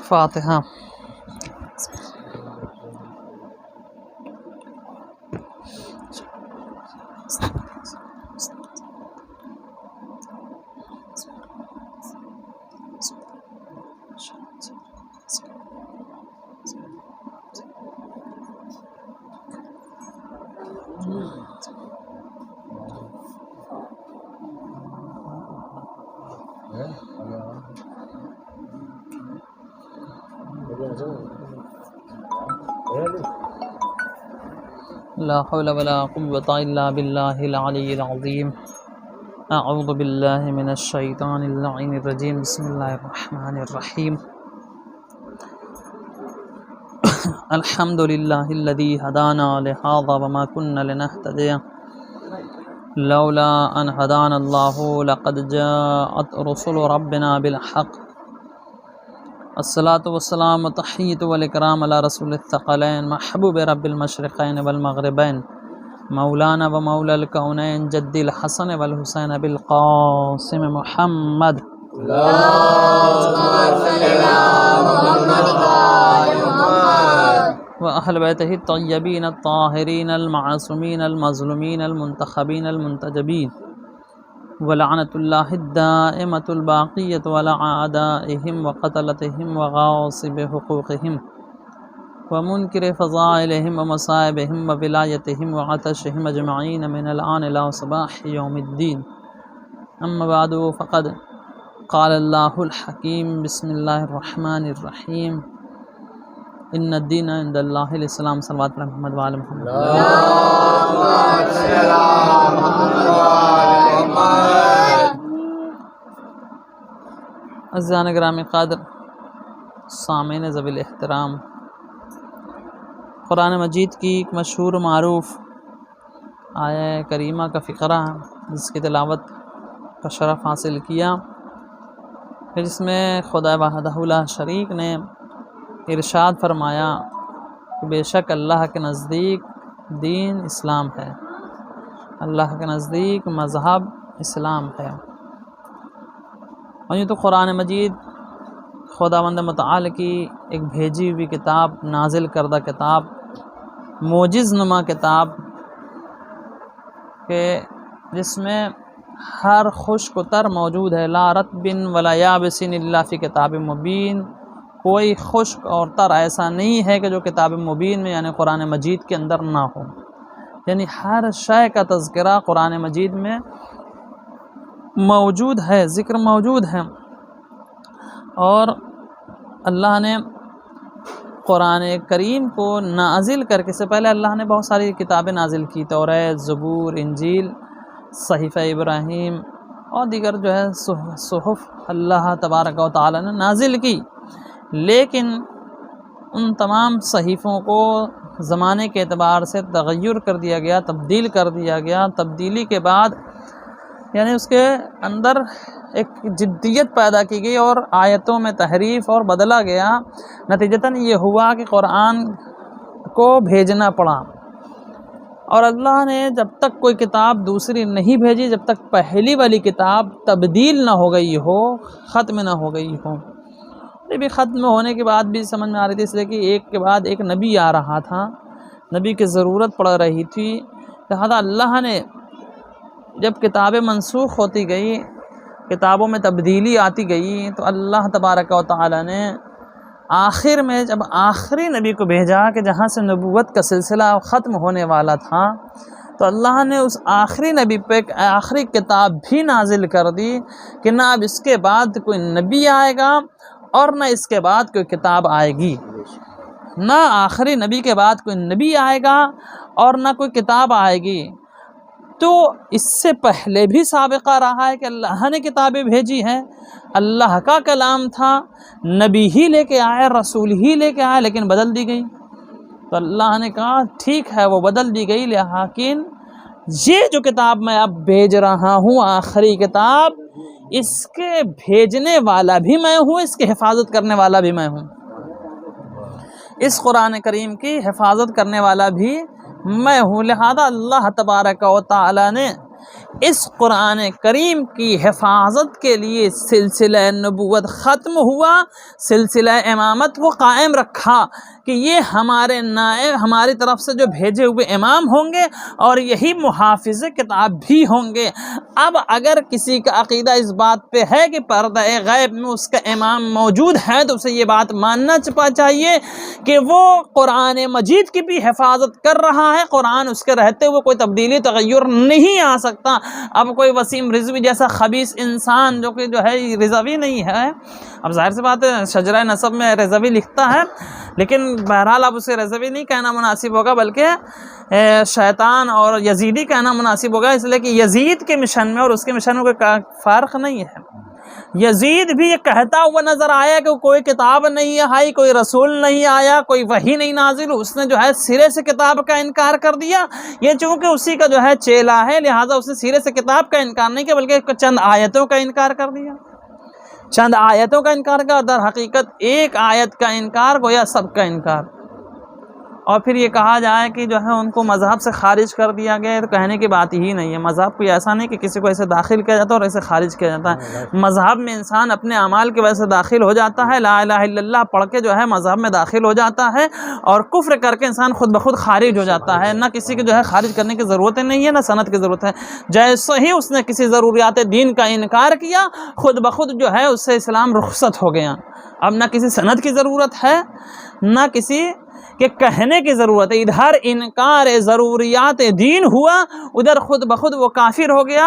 फातिहा। ला हौला वला कुव्वता इल्ला बिल्लाहिल अलिय्यिल अज़ीम। अऊज़ु बिल्लाहि मिनश शैतानिर लईनिर रजीम। बिस्मिल्लाहिर रहमानिर रहीम। अल्हम्दुलिल्लाहिल्लज़ी हदाना लिहाज़ा वमा कुन्ना लिनहतदिया लौला अन हदानल्लाहु लक़द जाअत रुसुलु रब्बिना बिल हक़। अस्सलातु वस्सलामु तहियतु वल इकराम अला रसूलिस सक़लैन महबूब रब्बिल मशरिक़ैन वल मग़रिबैन मौलाना व मौलल कौनैन जद्दिल हसन वल हुसैन बिल क़ासिम मुहम्मद व अहल बैतिही तय्यबीन अत्ताहिरीन अल मासूमीन अल मज़लूमीन अल मुंतखबीन अल मुंतजबीन व लअनतुल्लाहि दाइमतुल बाक़ियतु अला आदाइहिम व क़तलतिहिम व गासिबि हुक़ूक़िहिम व मुनकिरि फ़ज़ाइलिहिम व मसाइबिहिम व विलायतिहिम व अतशिहिम अजमईन मिनल आन इला सबाहि यौमिद्दीन। अम्मा बअदु फ़क़द क़ालल्लाहुल हकीम। बिस्मिल्लाहिर रहमानिर रहीम। इन्नद्दीन इंदल्लाहिल इस्लाम। सल्लल्लाहु अलैहि मुहम्मद व आले मुहम्मद। अज़ीज़ान गिरामी क़द्र सामीन ज़वील एहतराम, क़ुरान मजीद की एक मशहूर मारूफ़ आया करीमा का फ़िक़रा जिसकी तिलावत का शरफ़ हासिल किया, फिर जिसमें खुदा वहदहु ला शरीक ने इरशाद फरमाया कि बेशक अल्लाह के नज़दीक दीन इस्लाम है, अल्लाह के नज़दीक मज़हब इस्लाम है। और यूँ तो क़ुरान मजीद खुदावंद मुतआल की एक भेजी हुई किताब, नाजिल करदा किताब, मोजिज़ नुमा किताब के जिसमें हर खुश्क तर मौजूद है। ला रत्बिन वला याबिसिन इल्ला फ़ी किताबिम मुबीन। कोई खुश्क और तर ऐसा नहीं है कि जो किताब मुबीन में यानी क़ुरान मजीद के अंदर ना हो। यानी हर शय का तज़किरा क़ुरान मजीद में मौजूद है, ज़िक्र मौजूद है। और अल्लाह ने क़ुरान करीम को नाजिल करके से पहले अल्लाह ने बहुत सारी किताबें नाजिल की, तौरात, ज़बूर, इंजील, सहीफ़ा इब्राहीम और दीगर जो है सुहुफ़ अल्लाह तबारक व तआला ने नाजिल की। लेकिन उन तमाम सहीफ़ों को ज़माने के एतबार से तग़य्युर कर दिया गया, तब्दील कर दिया गया। तब्दीली के बाद यानी उसके अंदर एक जिद्दियत पैदा की गई और आयतों में तहरीफ़ और बदला गया। नतीजतन ये हुआ कि क़ुरान को भेजना पड़ा। और अल्लाह ने जब तक कोई किताब दूसरी नहीं भेजी, जब तक पहली वाली किताब तब्दील ना हो गई हो, ख़त्म ना हो गई हो। ये भी ख़त्म होने के बाद भी समझ में आ रही थी, इसलिए कि एक के बाद एक नबी आ रहा था, नबी की ज़रूरत पड़ रही थी। लिहाजा अल्लाह ने जब किताबें मनसूख होती गई, किताबों में तब्दीली आती गई, तो अल्लाह तबारक व तआला ने आखिर में जब आखिरी नबी को भेजा कि जहाँ से नबूवत का सिलसिला ख़त्म होने वाला था, तो अल्लाह ने उस आखिरी नबी पे एक आखिरी किताब भी नाजिल कर दी कि ना अब इसके बाद कोई नबी आएगा और ना इसके बाद कोई किताब आएगी। ना आखिरी नबी के बाद कोई नबी आएगा और ना कोई किताब आएगी। तो इससे पहले भी साबिक़ा रहा है कि अल्लाह ने किताबें भेजी हैं, अल्लाह का कलाम था, नबी ही लेके आए, रसूल ही लेके आए, लेकिन बदल दी गई। तो अल्लाह ने कहा ठीक है वो बदल दी गई, लेकिन ये जो किताब मैं अब भेज रहा हूँ, आखिरी किताब, इसके भेजने वाला भी मैं हूँ, इसकी हिफाजत करने वाला भी मैं हूँ। इस कुरान करीम की हिफाजत करने वाला भी मैं हूँ। लिहाजा अल्लाह तबारक व तआला ने इस कुरान करीम की हिफाजत के लिए सिलसिला नबूवत ख़त्म हुआ, सिलसिला इमामत को कायम रखा कि ये हमारे नायब, हमारी तरफ से जो भेजे हुए इमाम होंगे और यही मुहाफिज़ किताब भी होंगे। अब अगर किसी का अक़ीदा इस बात पे है कि पर्दा गैब में उसका इमाम मौजूद है, तो उसे ये बात मानना चाहिए कि वो कुरान मजीद की भी हिफाजत कर रहा है। कुरान उसके रहते हुए कोई तब्दीली तगय्युर नहीं आ सकता। अब कोई वसीम रिजवी जैसा खबीस इंसान जो कि जो है रिजवी नहीं है, अब जाहिर सी बात है शजरा नसब में रिजवी लिखता है, लेकिन बहरहाल अब उसे रिजवी नहीं कहना मुनासिब होगा, बल्कि शैतान और यजीदी कहना मुनासिब होगा, इसलिए कि यजीद के मिशन में और उसके मिशन में कोई फ़र्क नहीं है। यजीद भी ये कहता हुआ नजर आया कि कोई किताब नहीं आई, कोई रसूल नहीं आया, कोई वही नहीं नाजिल, उसने जो है सिरे से किताब का इनकार कर दिया। ये चूंकि उसी का जो है चेला है, लिहाजा उसने सिरे से किताब का इनकार नहीं किया, बल्कि चंद आयतों का इनकार कर दिया, चंद आयतों का इनकार कर, दर हकीकत एक आयत का इनकार गोया सबका इनकार। और फिर ये कहा जाए कि जो है उनको मज़हब से खारिज कर दिया गया है, तो कहने की बात ही नहीं है। मज़हब कोई ऐसा नहीं कि किसी को ऐसे दाखिल किया जाता है और ऐसे खारिज किया जाता है। मज़हब में इंसान अपने अमाल की वजह से दाखिल हो जाता है, ला इलाहा इल्लल्लाह पढ़ के जो है मज़हब में दाखिल हो जाता है, और कुफ्र करके इंसान खुद ब खुद खारिज हो जाता है। ना किसी की जो है खारिज करने की ज़रूरत नहीं है, ना सनद की ज़रूरत है। जैसे ही उसने किसी ज़रूरियात दीन का इनकार किया, खुद ब खुद जो है उससे इस्लाम रुखसत हो गया। अब ना किसी सनद की ज़रूरत है, ना किसी के कहने की ज़रूरत है। इधर इनकार ज़रूरियात दीन हुआ, उधर खुद ब खुद वो काफिर हो गया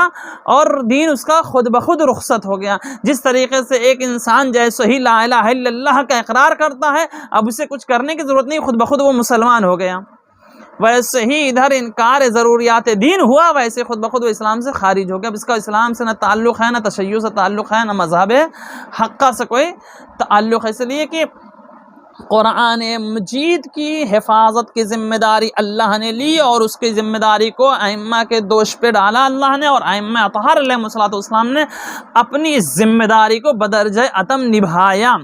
और दीन उसका खुद ब खुद रुखसत हो गया। जिस तरीके से एक इंसान जैसे ही ला इलाहा इल्लल्लाह का इकरार करता है, अब उसे कुछ करने की ज़रूरत नहीं, खुद ब खुद वो मुसलमान हो गया, वैसे ही इधर इनकार ज़रूरियात दीन हुआ, वैसे खुद ब खुद वो इस्लाम से खारिज हो गया। अब इसका इस्लाम से न ताल्लुक़ है, न तशय्युअ से ताल्लुक़ है, न मज़हब हक़्क़ा से कोई ताल्लुक़ है। इसलिए कि कुरान मजीद की हिफाजत की ज़िम्मेदारी अल्लाह ने ली और उसकी ज़िम्मेदारी को अइम्मा के दोष पे डाला अल्लाह ने, और अइम्मा अतहर अलैहिस्सलाम ने अपनी ज़िम्मेदारी को बदरजे अतम निभाया।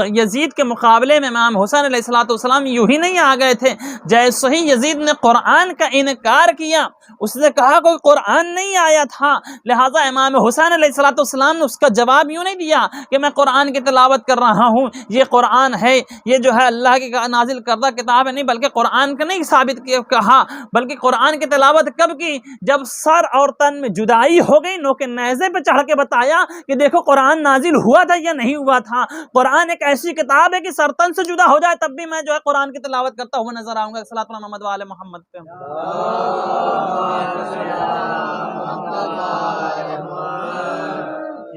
यजीद के मुकाबले में इमाम हुसैन अलैहिस्सलाम यूं ही नहीं आ गए थे। जैसे ही यजीद ने कुरान का इनकार किया, उसने कहा कोई कुरान नहीं आया था, लिहाजा इमाम हुसैन अलैहिस्सलाम ने उसका जवाब यूं नहीं दिया कि मैं कुरान की तिलावत कर रहा हूँ, ये कुरान है, ये जो है अल्लाह की नाजिल करदा किताब है, नहीं, बल्कि कुरान का नहीं साबित कहा, बल्कि कुरान की तिलावत कब की, जब सर और तन में जुदाई हो गई, नोके नेज़े पे चढ़ के बताया कि देखो कुरान नाजिल हुआ था या नहीं हुआ था। कुरान एक ऐसी किताब है कि सरतन से जुदा हो जाए तब भी मैं जो है कुरान की तिलावत करता हुआ नजर आऊंगा। सल्लल्लाहु अलैहि मोहम्मद वाले मोहम्मद पे।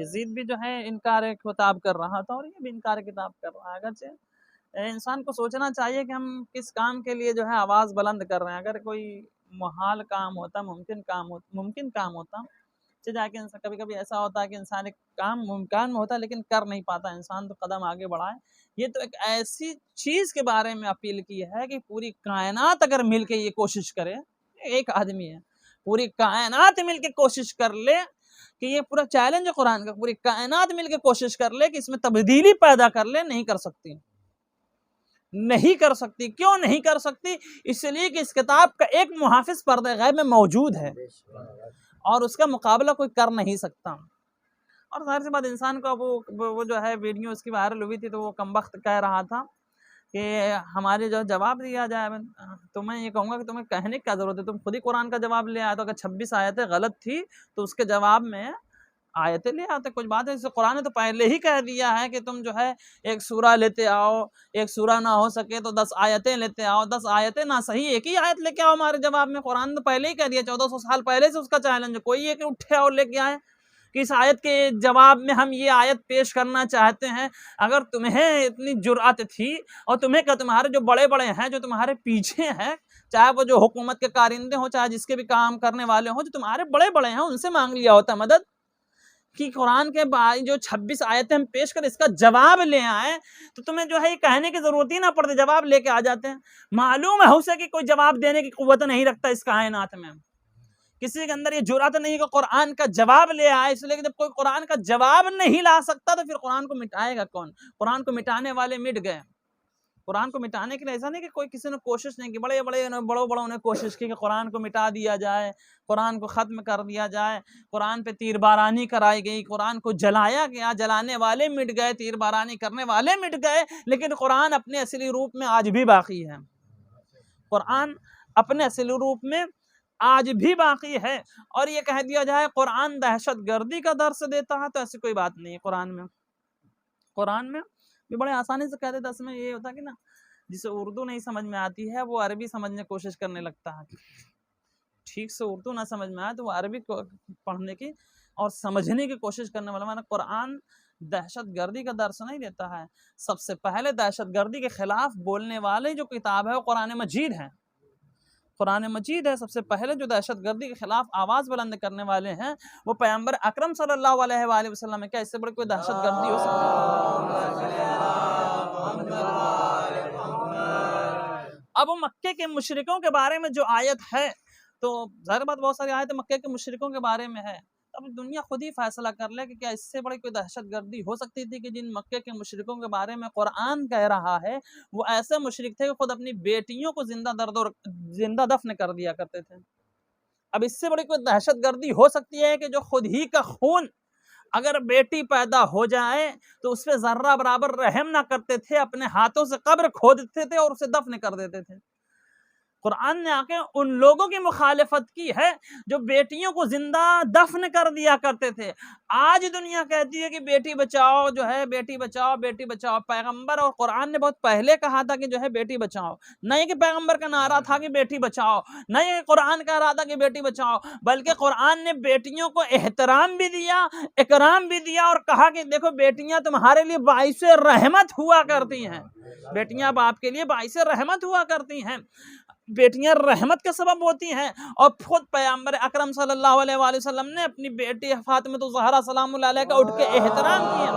यजीद भी जो है इनकार किताब कर रहा था और ये भी इनकार किताब कर रहा है। अगरचे इंसान को सोचना चाहिए कि हम किस काम के लिए जो है आवाज़ बुलंद कर रहे हैं। अगर कोई मुहाल काम होता, मुमकिन काम होता, जाके इंसान कभी कभी ऐसा होता है कि इंसान एक काम मुमकिन में होता है लेकिन कर नहीं पाता, इंसान तो कदम आगे बढ़ाए। ये तो एक ऐसी चीज़ के बारे में अपील की है कि पूरी कायनात अगर मिल के ये कोशिश करे, एक आदमी है, पूरी कायनात मिल के कोशिश कर ले कि ये पूरा चैलेंज है कुरान का, पूरी कायनात मिल के कोशिश कर ले कि इसमें तब्दीली पैदा कर ले, नहीं कर सकती, नहीं कर सकती। क्यों नहीं कर सकती? इसलिए कि इस किताब का एक मुहाफिज पर्दे गैब में मौजूद है और उसका मुकाबला कोई कर नहीं सकता। और जाहिर सी बात, इंसान का वो जो है वीडियो उसकी वायरल हुई थी, तो वो कमबख्त कह रहा था कि हमारे जो जवाब दिया जाए, तो मैं ये कहूँगा कि तुम्हें कहने की क्या ज़रूरत है, तुम खुद ही कुरान का जवाब ले आए। तो अगर 26 आयतें गलत थी तो उसके जवाब में आयतें ले आते, कुछ बात है। इसे कुरान ने तो पहले ही कह दिया है कि तुम जो है एक सूरा लेते आओ, एक सूरा ना हो सके तो 10 आयतें लेते आओ, 10 आयतें ना सही एक ही आयत लेके आओ हमारे जवाब में। कुरान ने पहले ही कह दिया, 1400 साल पहले से उसका चैलेंज है। कोई ये कि उठे और लेके आए कि इस आयत के जवाब में हम ये आयत पेश करना चाहते हैं। अगर तुम्हें इतनी जुर्अत थी, और तुम्हें क्या, तुम्हारे जो बड़े बड़े हैं, जो तुम्हारे पीछे हैं, चाहे वो जो हुकूमत के कारिंदे हो, चाहे जिसके भी काम करने वाले हो, जो तुम्हारे बड़े बड़े हैं, उनसे मांग लिया होता मदद कि कुरान के जो 26 आयतें हम पेश कर इसका जवाब ले आए, तो तुम्हें जो है ये कहने की जरूरत ही ना पड़ती, जवाब लेके आ जाते हैं। मालूम है उसे कि कोई जवाब देने की कुव्वत नहीं रखता इस कायनात में, किसी के अंदर ये जुर्अत नहीं कि कुरान का जवाब ले आए। इसलिए जब कोई कुरान का जवाब नहीं ला सकता तो फिर कुरान को मिटाएगा कौन? कुरान को मिटाने वाले मिट गए। कुरान को मिटाने के लिए ऐसा नहीं कि कोई किसी ने कोशिश नहीं की, बड़ों ने कोशिश की कि कुरान को मिटा दिया जाए, कुरान को ख़त्म कर दिया जाए, कुरान पे तीरबारानी कराई गई, कुरान को जलाया गया, जलाने वाले मिट गए, तीरबारानी करने वाले मिट गए, लेकिन कुरान अपने असली रूप में आज भी बाकी है। कुरान अपने असली रूप में आज भी बाकी है। और ये कह दिया जाए कुरान दहशतगर्दी का दर्स देता है, तो ऐसी कोई बात नहीं है। कुरान में भी बड़े आसानी से कह देता। इसमें ये होता है कि ना, जिसे उर्दू नहीं समझ में आती है वो अरबी समझने की कोशिश करने लगता है। ठीक से उर्दू ना समझ में आए तो वो अरबी पढ़ने की और समझने की कोशिश करने वाला। माना कुरान दहशतगर्दी का दर्स नहीं देता है। सबसे पहले दहशतगर्दी के खिलाफ बोलने वाली जो किताब है वो कुरान मजीद है। कुरान मजीद है। सबसे पहले जो दहशतगर्दी के खिलाफ आवाज़ बुलंद करने वाले हैं वो पैगंबर अकरम सल्लल्लाहु अलैहि वसल्लम है। क्या इससे बड़ी कोई दहशतगर्दी हो सकती है? अब मक्के के मुशरिकों के बारे में जो आयत है, तो ज़ाहिर बात बहुत सारी आयत मक्के के मुशरिकों के बारे में है। अब दुनिया खुद ही फैसला कर ले कि क्या इससे बड़ी कोई दहशतगर्दी हो सकती थी कि जिन मक्के के मुशरिकों के बारे में कुरान कह रहा है वो ऐसे मुशरिक थे कि खुद अपनी बेटियों को जिंदा दफन कर दिया करते थे। अब इससे बड़ी कोई दहशतगर्दी हो सकती है कि जो खुद ही का खून अगर बेटी पैदा हो जाए तो उस पर जर्रा बराबर रहम ना करते थे, अपने हाथों से कब्र खोदते थे और उसे दफन कर देते थे। कुरान ने आके उन लोगों की मुखालिफत की है जो बेटियों को जिंदा दफन कर दिया करते थे। आज दुनिया कहती है कि बेटी बचाओ जो है, बेटी बचाओ बेटी बचाओ। पैगंबर और कुरान ने बहुत पहले कहा था कि जो है बेटी बचाओ। नहीं कि पैगंबर का नारा था कि बेटी बचाओ, नहीं कि कुरान कह रहा था कि बेटी बचाओ, बल्कि कुरान ने बेटियों को एहतराम भी दिया, इकराम भी दिया और कहा कि देखो बेटियां तुम्हारे लिए बाइस रहमत हुआ करती हैं। बेटियां बाप के लिए बाइस रहमत हुआ करती हैं, बेटियां रहमत का सबब होती हैं। और खुद पैगंबर अकरम सल्लल्लाहु अलैहि वसल्लम ने अपनी बेटी फातिमा ज़हरा सलामुल्लाह अलैहा का उठ के एहतराम किया,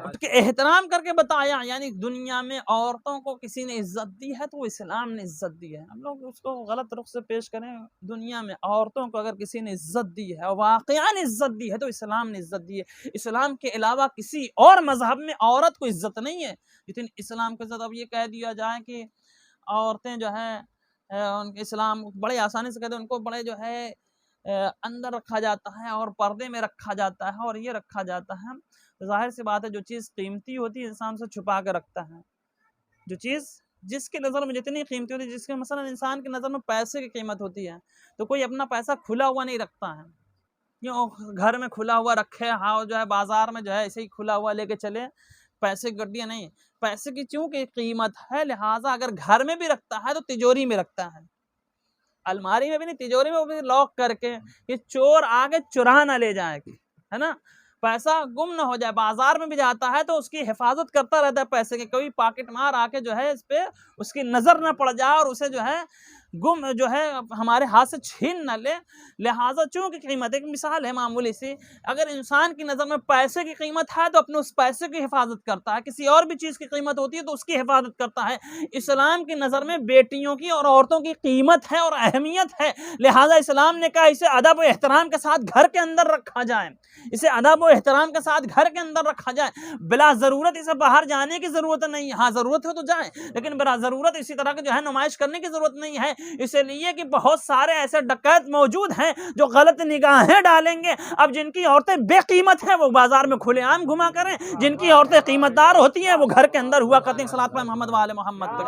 उठ के एहतराम करके बताया। यानी दुनिया में औरतों को किसी ने इज्जत दी है तो वो इस्लाम ने इज्जत दी है। हम लोग उसको गलत रुख से पेश करें। दुनिया में औरतों को अगर किसी ने इज्जत दी है और वाकयान इज्जत दी है तो इस्लाम ने इज्जत दी है। इस्लाम के अलावा किसी और मजहब में औरत को इज्जत नहीं है जितनी इस्लाम के साथ। अब ये कह दिया जाए कि औरतें जो है उनके इस्लाम बड़े आसानी से कहते हैं, उनको बड़े जो है अंदर रखा जाता है और पर्दे में रखा जाता है और ये रखा जाता है। तो जाहिर सी बात है जो चीज़ कीमती होती है इंसान से छुपा कर रखता है। जो चीज़ जिसकी नज़र में जितनी कीमती होती है, जिसके मसलन इंसान की नज़र में पैसे की कीमत होती है, तो कोई अपना पैसा खुला हुआ नहीं रखता है। क्यों घर में खुला हुआ रखे, हाँ जो है बाजार में जो है ऐसे ही खुला हुआ लेके चले, पैसे की गड्डियाँ नहीं। पैसे की चूंकि कीमत है, लिहाजा अगर घर में भी रखता है तो तिजोरी में रखता है, अलमारी में भी नहीं, तिजोरी में भी लॉक करके कि चोर आगे चुरा ना ले जाए, है ना, पैसा गुम ना हो जाए। बाजार में भी जाता है तो उसकी हिफाजत करता रहता है पैसे की, कोई पॉकेट मार आके जो है इस पे उसकी नजर ना पड़ जाए और उसे जो है गुम जो है हमारे हाथ से छीन न ले। लिहाजा चूंकि कीमत, एक मिसाल है मामूली सी, अगर इंसान की नज़र में पैसे की कीमत है तो अपने उस पैसे की हिफाजत करता है, किसी और भी चीज़ की कीमत होती है तो उसकी हिफाजत करता है। इस्लाम की नज़र में बेटियों की और औरतों की कीमत है और अहमियत है। लिहाजा इस्लाम ने कहा इसे अदब व एहतराम के साथ घर के अंदर रखा जाए, इसे अदब व एहतराम के साथ घर के अंदर रखा जाए। बिला ज़रूरत इसे बाहर जाने की ज़रूरत नहीं है, हाँ ज़रूरत हो तो जाए, लेकिन बिला ज़रूरत इसी तरह की जो है नुमाइश करने की ज़रूरत नहीं है। इसलिए कि बहुत सारे ऐसे डकैत मौजूद हैं जो गलत निगाहें डालेंगे। अब जिनकी औरतें बेकीमत हैं वो बाजार में खुलेआम घुमा करें, जिनकी औरतें कीमतदार होती हैं वो घर के अंदर हुआ करती हैं। सलात पे मोहम्मद वाले मोहम्मद तक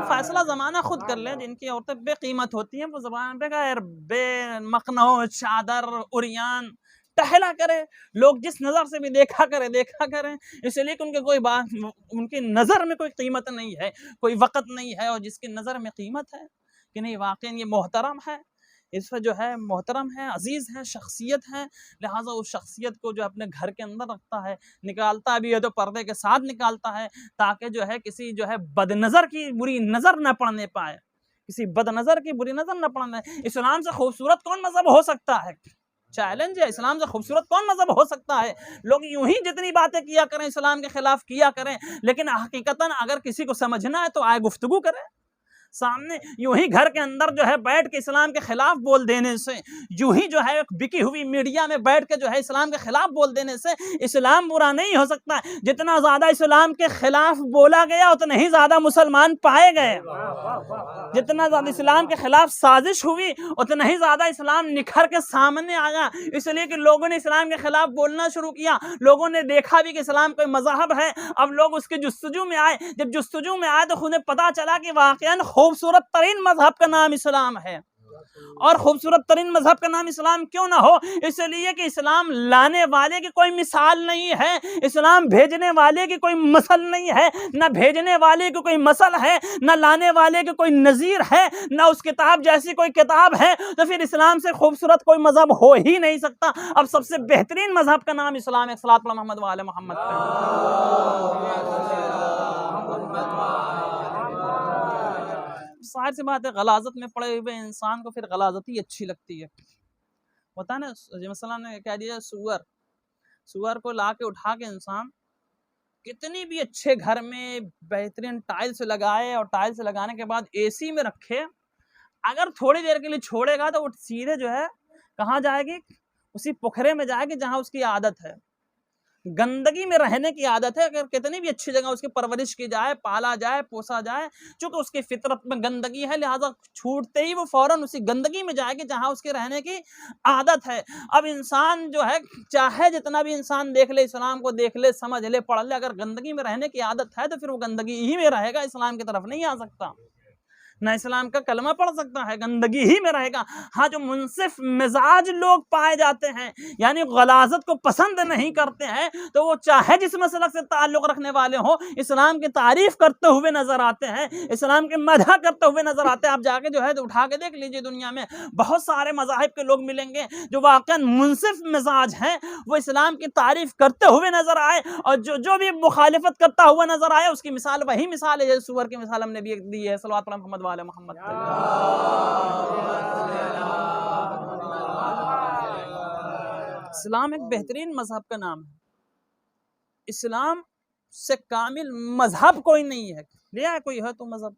फैसला ज़माना खुद कर लें। जिनकी औरतें बेकीमत होती हैं वो ज़बान पे गैर बेमखनो चादर उरियान टहला करें, लोग जिस नज़र से भी देखा करें, इसलिए कि उनके कोई बात, उनकी नज़र में कोई कीमत नहीं है, कोई वक़्त नहीं है। और जिसकी नज़र में कीमत है कि नहीं वाकई ये मोहतरम है, इस पर जो है मोहतरम है, अजीज़ है, शख्सियत है, लिहाजा उस शख्सियत को जो अपने घर के अंदर रखता है, निकालता भी है तो पर्दे के साथ निकालता है ताकि जो है किसी जो है बदनज़र की बुरी नज़र न पड़ने पाए, किसी बदनज़र की बुरी नज़र न पड़ने। इस्लाम से खूबसूरत कौन मज़हब हो सकता है? चैलेंज है, इस्लाम से खूबसूरत कौन मज़हब हो सकता है? लोग यूं ही जितनी बातें किया करें इस्लाम के खिलाफ किया करें, लेकिन हकीकतन अगर किसी को समझना है तो आए गुफ्तगू करें, सामने यूं ही घर के अंदर जो है बैठ के इस्लाम के खिलाफ बोल देने से, यूं ही जो है बिकी हुई मीडिया में बैठ के जो है इस्लाम के खिलाफ बोल देने से इस्लाम बुरा नहीं हो सकता। जितना ज्यादा इस्लाम के खिलाफ बोला गया उतने ही ज्यादा मुसलमान पाए गए। जितना ज्यादा इस्लाम के खिलाफ साजिश हुई उतना ही ज्यादा इस्लाम निखर के सामने आया। इसलिए कि लोगों ने इस्लाम के खिलाफ बोलना शुरू किया, लोगों ने देखा भी कि इस्लाम कोई मजहब है। अब लोग उसके जुस्तजू में आए, जब जुस्तजू में आए तो उन्हें पता चला कि वाकई खूबसूरत तरीन मजहब का नाम इस्लाम है। और खूबसूरत तरीन मजहब का नाम इस्लाम क्यों ना हो? इसलिए कि इस्लाम लाने वाले की कोई मिसाल नहीं है, इस्लाम भेजने वाले की कोई मसल नहीं है, न भेजने वाले की कोई मसल है, न लाने वाले की कोई नजीर है, न उस किताब जैसी कोई किताब है। तो फिर इस्लाम से खूबसूरत कोई मजहब हो ही नहीं सकता। अब सबसे बेहतरीन मजहब का नाम इस्लाम है। सल्लल्लाहु अलैहि मोहम्मद वाले मोहम्मद। जाहिर सी बात है गलाजत में पड़े हुए इंसान को फिर गलाजत ही अच्छी लगती है। होता है ना, मसलन ने कह दिया सुअर को ला के उठा के इंसान कितनी भी अच्छे घर में बेहतरीन टाइल्स लगाए और टाइल्स लगाने के बाद एसी में रखे, अगर थोड़ी देर के लिए छोड़ेगा तो वो सीधे जो है कहाँ जाएगी? उसी पोखरे में जाएगी जहाँ उसकी आदत है, गंदगी में रहने की आदत है। अगर कितनी भी अच्छी जगह उसकी परवरिश की जाए, पाला जाए, पोसा जाए, चूंकि उसकी फितरत में गंदगी है, लिहाजा छूटते ही वो फौरन उसी गंदगी में जाएगी जहां उसके रहने की आदत है। अब इंसान जो है चाहे जितना भी इंसान देख ले, इस्लाम को देख ले, समझ ले, पढ़ ले, अगर गंदगी में रहने की आदत है तो फिर वो गंदगी ही में रहेगा, इस्लाम की तरफ नहीं आ सकता, ना इस्लाम का कलमा पढ़ सकता है, गंदगी ही में रहेगा। हाँ, जो मुनसिफ मिजाज लोग पाए जाते हैं, यानी गलाजत को पसंद नहीं करते हैं, तो वो चाहे जिस मसलक से ताल्लुक रखने वाले हो, इस्लाम की तारीफ करते हुए नजर आते हैं, इस्लाम के मदह करते हुए नजर आते हैं। आप जाके जो है तो उठा के देख लीजिए, दुनिया में बहुत सारे मज़ाहिब के लोग मिलेंगे जो वाकई मुनसिफ मिजाज हैं, वो इस्लाम की तारीफ करते हुए नजर आए, और जो भी मुखालिफत करता हुआ नजर आए उसकी मिसाल वही मिसाल है, सुअर की मिसाल हमने भी दी है। सल्लल्लाहु अलैहि मोहम्मद वाले मोहम्मद। इस्लाम एक बेहतरीन मजहब का नाम है। इस्लाम से कामिल मजहब कोई नहीं है। लिया है कोई है तो मजहब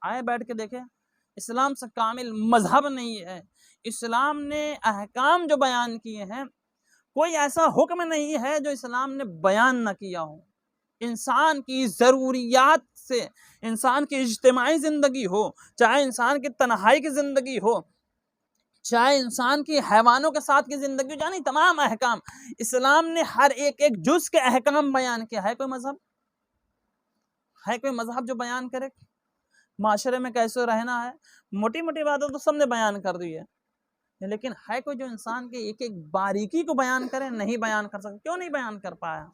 आए बैठ के देखे, इस्लाम से कामिल मजहब नहीं है। इस्लाम ने अहकाम जो बयान किए हैं, कोई ऐसा हुक्म नहीं है जो इस्लाम ने बयान न किया हो। इंसान की ज़रूरियात से, इंसान की इज्तिमाई ज़िंदगी हो, चाहे इंसान की तन्हाई की ज़िंदगी हो, चाहे इंसान की हैवानों के साथ की ज़िंदगी हो, यानी तमाम अहकाम इस्लाम ने हर एक एक जुज़ के अहकाम बयान किया है। कोई मजहब है, कोई मजहब जो बयान करे माशरे में कैसे रहना है? मोटी मोटी बातें तो सबने बयान कर दी है, लेकिन है कोई जो इंसान के एक एक बारीकी को बयान करे? नहीं बयान कर सकता। क्यों नहीं बयान कर पाया?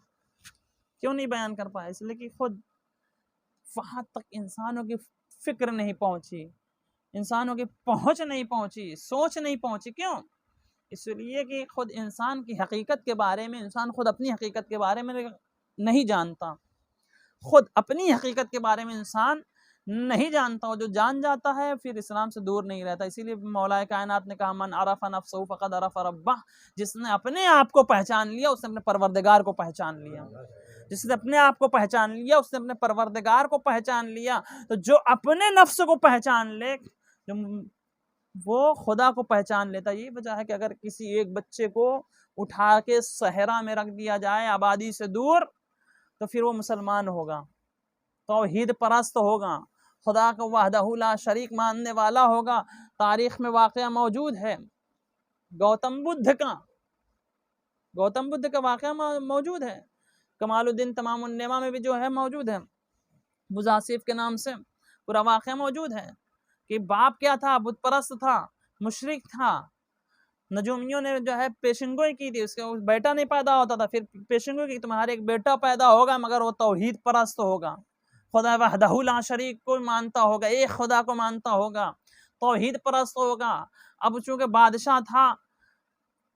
क्यों नहीं बयान कर पाया? इसलिए कि खुद वहां तक इंसानों की फिक्र नहीं पहुंची, इंसानों की पहुंच नहीं पहुंची, सोच नहीं पहुंची। क्यों? इसलिए कि खुद इंसान की हकीकत के बारे में, इंसान खुद अपनी हकीकत के बारे में नहीं जानता, खुद अपनी हकीकत के बारे में इंसान नहीं जानता। हो जो जान जाता है फिर इस्लाम से दूर नहीं रहता। इसीलिए मौलाए कायनात ने कहा, मन अरफ़ नफ्सहु फ़क़द अरफ़ रब्बह, जिसने अपने आप को पहचान लिया उसने अपने परवरदिगार को पहचान लिया। जिसने अपने आप को पहचान लिया उसने अपने परवरदिगार को पहचान लिया। तो जो अपने नफ्स को पहचान ले, जो वो खुदा को पहचान लेता। यही वजह है कि अगर किसी एक बच्चे को उठा के सहरा में रख दिया जाए आबादी से दूर, तो फिर वो मुसलमान होगा, तौहीद परस्त होगा, खुदा को वहदहू ला शरीक मानने वाला होगा। तारीख में वाक़या मौजूद है गौतम बुद्ध का वाक़या मौजूद है। कमालुद्दीन तमामुन्नेमा में भी जो है मौजूद है, मुजासिफ के नाम से पूरा वाक़या मौजूद है कि बाप क्या था? बुत परस्त था, मुशरिक था। नजूमियों ने जो है पेशंगोई की थी, उसका बेटा नहीं पैदा होता था, फिर पेशंगोई की तुम्हारे एक बेटा पैदा होगा मगर वो तौहीद परस्त होगा, खुदा वहदहू ला शरीक को मानता होगा, एक खुदा को मानता होगा, तौहीद परस्त होगा। अब चूंकि बादशाह था,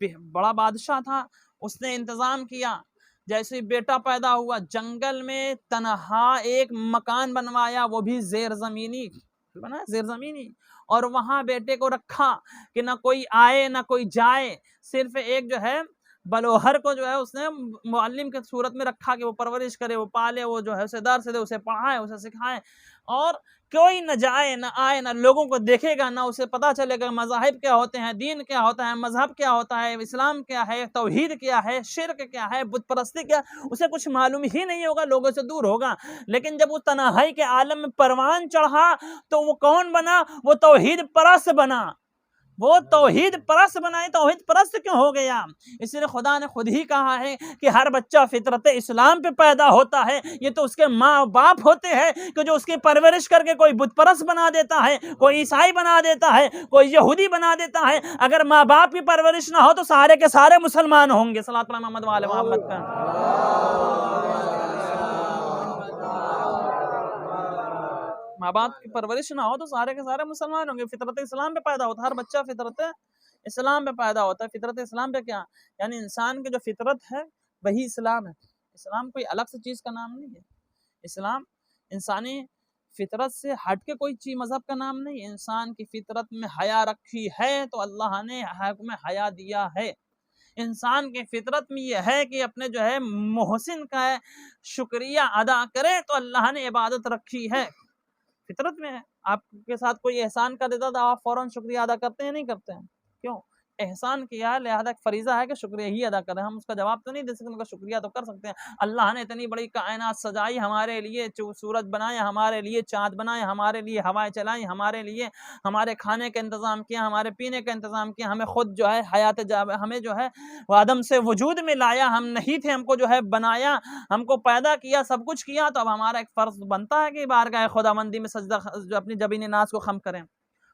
बड़ा बादशाह था, उसने इंतजाम किया, जैसे ही बेटा पैदा हुआ जंगल में तनहा एक मकान बनवाया, वो भी जेर जमीनी बना, जेर जमीनी, और वहां बेटे को रखा कि ना कोई आए ना कोई जाए, सिर्फ एक जो है बलोहर को जो है उसने मुअल्लिम के सूरत में रखा कि वो परवरिश करे, वो पाले, वो जो है उसे दर्स दे, उसे पढ़ाए, उसे सिखाए। और कोई न जाए न आए, न लोगों को देखेगा, ना उसे पता चलेगा मज़ाहिब क्या होते हैं, दीन क्या होता है, मजहब क्या होता है, इस्लाम क्या है, तौहीद क्या है, शिर्क क्या है, बुत परस्ती क्या, उसे कुछ मालूम ही नहीं होगा, लोगों से दूर होगा। लेकिन जब वो तन्हाई के आलम में परवान चढ़ा तो वो कौन बना? वो तौहीद परस्त बना। वो तौहीद परस्त बनाए। तौहीद परस्त क्यों हो गया? इसलिए खुदा ने खुद ही कहा है कि हर बच्चा फितरत इस्लाम पे पैदा होता है। ये तो उसके माँ बाप होते हैं कि जो उसकी परवरिश करके कोई बुत परस्त बना देता है, कोई ईसाई बना देता है, कोई यहूदी बना देता है। अगर माँ बाप की परवरिश ना हो तो सारे के सारे मुसलमान होंगे। सल्लल्लाहु अलैहि मोहम्मद वाले मोहम्मद का माँ बाप की परवरिश ना हो तो सारे के सारे मुसलमान होंगे। फितरत इस्लाम पे पैदा होता है, हर बच्चा फितरत इस्लाम पे पैदा होता है। फितरत इस्लाम पे क्या, यानी इंसान की जो फितरत है वही इस्लाम है। इस्लाम कोई अलग से चीज़ का नाम नहीं है। इस्लाम इंसानी फितरत से हट के कोई चीज़ मजहब का नाम नहीं है। इंसान की फितरत में हया रखी है तो अल्लाह ने हुक्म हया दिया है। इंसान की फितरत में यह है कि अपने जो है मोहसिन का शुक्रिया अदा करे तो अल्लाह ने इबादत रखी है। फितरत में है। आपके साथ कोई एहसान कर देता तो आप फौरन शुक्रिया अदा करते हैं? नहीं करते हैं। क्यों? एहसान किया है, लिहाजा फरीजा है कि शुक्रिया ही अदा करें। हम उसका जवाब तो नहीं दे सकते, उनका शुक्रिया तो कर सकते हैं। अल्लाह ने इतनी बड़ी कायनात सजाई हमारे लिए, सूरज बनाए हमारे लिए, चाँद बनाए हमारे लिए, हवाएं चलाई हमारे लिए, हमारे खाने का इंतज़ाम किया, हमारे पीने का इंतज़ाम किया, हमें खुद जो है हयात हमें जो है आदम से वजूद में लाया। हम नहीं थे, हमको जो है बनाया, हमको पैदा किया, सब कुछ किया। तो अब हमारा एक फ़र्ज़ बनता है कि बारगाह खुदाबंदी में सजदा जो अपनी जबीन नाज को खम करें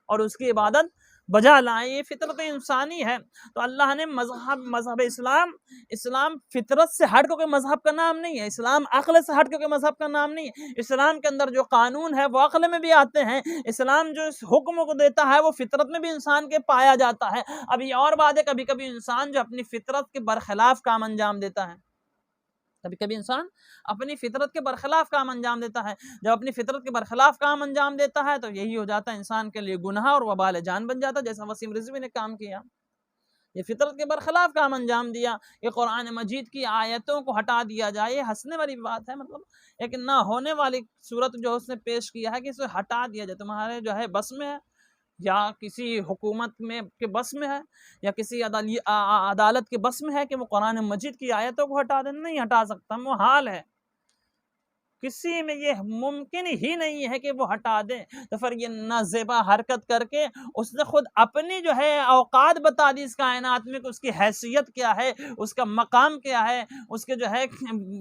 और उसकी इबादत बजा लाएं। ये फितरत इंसानी है। तो अल्लाह ने मजहब इस्लाम फितरत से हट के मजहब का नाम नहीं है। इस्लाम अक्ल से हट के मजहब का नाम नहीं है। इस्लाम के अंदर जो कानून है वो अक्ल में भी आते हैं। इस्लाम जो हुक्म को देता है वो फितरत में भी इंसान के पाया जाता है। अब ये और बात है, कभी कभी इंसान जो अपनी फितरत के बरखिलाफ काम अंजाम देता है, कभी कभी इंसान अपनी फितरत के बरखिलाफ काम अंजाम देता है। जब अपनी फितरत के बरखिलाफ काम अंजाम देता है तो यही हो जाता है इंसान के लिए गुनाह और वबाल जान बन जाता है, जैसा वसीम रिजवी ने काम किया। ये फितरत के बरखिलाफ काम अंजाम दिया। ये कुरान मजीद की आयतों को हटा दिया जाए, ये हंसने वाली बात है। मतलब एक ना होने वाली सूरत जो उसने पेश किया है कि इसे हटा दिया जाए। तुम्हारे जो है बस में है, या किसी हुकूमत में के बस में है, या किसी अदालत के बस में है कि वो कुरान मजीद की आयतों को हटा दे? नहीं हटा सकता, मुहाल है। किसी में ये मुमकिन ही नहीं है कि वो हटा दे। तो फिर ये नाज़ेबा हरकत करके उसने खुद अपनी जो है औकात बता दी इस कायनात में कि उसकी हैसियत क्या है, उसका मकाम क्या है, उसके जो है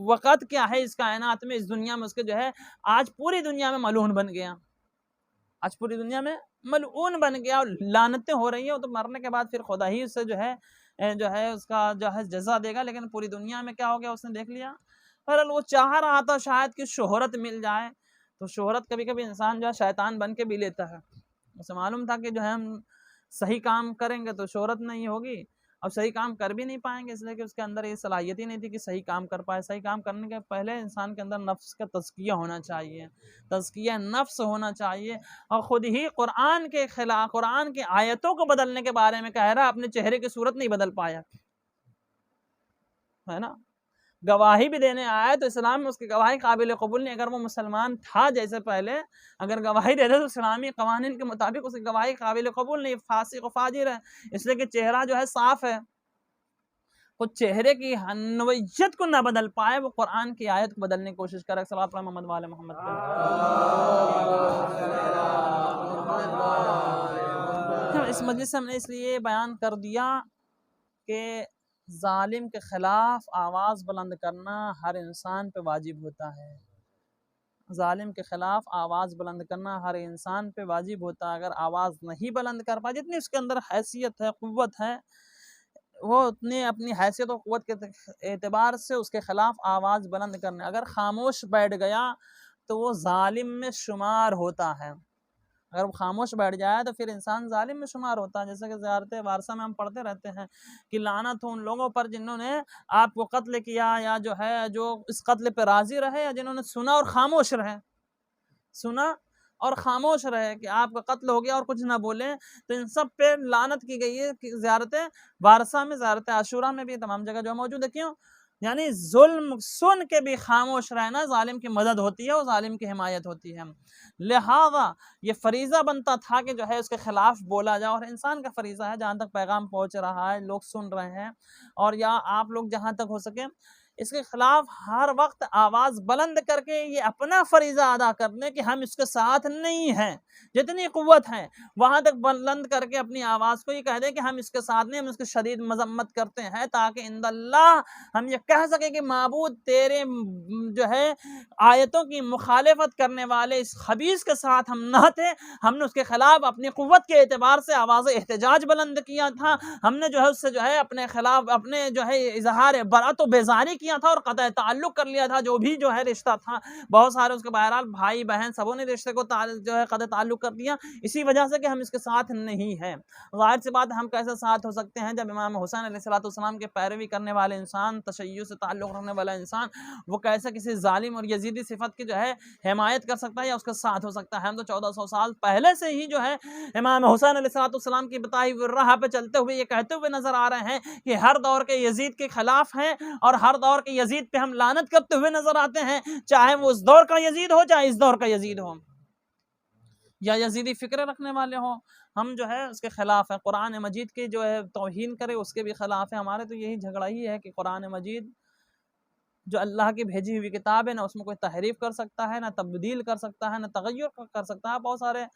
वक़्त क्या है इस कायनात में, इस दुनिया में। उसके जो है आज पूरी दुनिया में मलून बन गया, आज पूरी दुनिया में मलऊन बन गया और लानतें हो रही हैं। तो मरने के बाद फिर खुदा ही उससे जो है उसका जो है जज़ा देगा। लेकिन पूरी दुनिया में क्या हो गया उसने देख लिया। पर वो चाह रहा था शायद कि शोहरत मिल जाए, तो शोहरत कभी कभी इंसान जो है शैतान बन के भी लेता है। उसे मालूम था कि जो है हम सही काम करेंगे तो शोहरत नहीं होगी, और सही काम कर भी नहीं पाएंगे, इसलिए कि उसके अंदर ये सलाहियत ही नहीं थी कि सही काम कर पाए। सही काम करने के पहले इंसान के अंदर नफ्स का तज़किया होना चाहिए, तज़किया नफ्स होना चाहिए। और ख़ुद ही कुरान के खिलाफ, कुरान की आयतों को बदलने के बारे में कह रहा है, अपने चेहरे की सूरत नहीं बदल पाया, है ना। गवाही भी देने आया तो इस्लाम में उसकी गवाही काबिल कबूल नहीं। अगर वो मुसलमान था जैसे पहले, अगर गवाही देते तो इस्लामी कवानीन के मुताबिक उसकी गवाही काबिल कबूल नहीं, फासिक व फाजिर है। इसलिए कि चेहरा जो है साफ है, वो चेहरे की नवैयत को ना बदल पाए, वो कुरान की आयत को बदलने की कोशिश करे। सल्लल्लाहु अलैहि मोहम्मद वाले मोहम्मद पे। इस मजलिस से हमने इसलिए बयान कर दिया कि जालिम के खिलाफ आवाज़ बुलंद करना हर इंसान पे वाजिब होता है। जालिम के खिलाफ आवाज़ बुलंद करना हर इंसान पे वाजिब होता है। अगर आवाज़ नहीं बुलंद कर पाए, जितनी उसके अंदर हैसियत है, क़ुव्वत है, वो उतनी अपनी हैसियत और क़ुव्वत के एतबार से उसके खिलाफ आवाज़ बुलंद करने। अगर खामोश बैठ गया तो वो जालिम में शुमार होता है। अगर वो खामोश बैठ जाए तो फिर इंसान जालिम में शुमार होता है। जैसे कि ज़ियारत वारसा में हम पढ़ते रहते हैं कि लानत हो उन लोगों पर जिन्होंने आपको कत्ल किया, या जो है जो इस कत्ल पे राज़ी रहे, या जिन्होंने सुना और खामोश रहे, सुना और खामोश रहे कि आपका कत्ल हो गया और कुछ ना बोले, तो इन सब पे लानत की गई है कि ज़ियारत वारसा में, ज़ियारत आशूरा में भी तमाम जगह जो मौजूद है। क्यों? यानी जुल्म सुन के भी खामोश रहना, जालिम की मदद होती है और जालिम की हिमायत होती है। लिहाजा ये फरीज़ा बनता था कि जो है उसके खिलाफ बोला जाए, और इंसान का फरीज़ा है, जहाँ तक पैगाम पहुँच रहा है, लोग सुन रहे हैं, और या आप लोग जहाँ तक हो सके इसके खिलाफ हर वक्त आवाज़ बुलंद करके ये अपना फरीज़ा अदा करने कि हम इसके साथ नहीं हैं, जितनी कुव्वत है वहाँ तक बुलंद करके अपनी आवाज़ को ये कह दें कि हम इसके साथ नहीं, हम इसकी शदीद मजम्मत करते हैं, ताकि इंदल्लाह हम ये कह सके कि माबूद तेरे जो है आयतों की मुखालिफत करने वाले इस खबीस के साथ हम न थे, हमने उसके खिलाफ अपनी कुव्वत के एतबार से आवाज़ एहतजाज बुलंद किया था, हमने जो है उससे जो है अपने खिलाफ अपने जो है इजहार बरात व बेजारी किया था और क़तअ ताल्लुक़ कर लिया था, जो भी जो है रिश्ता था। बहुत सारे उसके बहरहाल भाई बहन सबों ने रिश्ते को जो है क़तअ ताल्लुक़ कर दिया, इसी वजह से कि हम इसके साथ नहीं हैं। ज़ाहिर सी बात, हम कैसे साथ हो सकते हैं जब इमाम हुसैन अलैहिस्सलाम के पैरवी करने वाले इंसान, तशय्युअ से ताल्लुक़ रखने वाला इंसान, वो कैसे किसी जालिम और यजीदी सिफत की जो है हिमायत कर सकता है या उसके साथ हो सकता है। हम तो 1400 साल पहले से ही जो है इमाम हुसैन अलैहिस्सलाम की बताई हुई राह पे चलते हुए ये कहते हुए नजर आ रहे हैं कि हर दौर के यजीद के खिलाफ हैं और हर दौर के यजीद पे हम लानत करते हुए नजर आते हैं, चाहे वो उस दौर का यजीद हो चाहे इस दौर का यजीद हो या यजीदी फिक्र रखने वाले हो, हम जो है उसके खिलाफ है। कुरान मजीद की जो है तौहीन करे उसके भी खिलाफ है। हमारे तो यही झगड़ा ही है कि कुरान मजीद जो अल्लाह की भेजी हुई किताब है, ना उसमें कोई तहरीफ कर सकता है, ना तब्दील कर सकता है, ना तगय्युर कर सकता है। बहुत सारे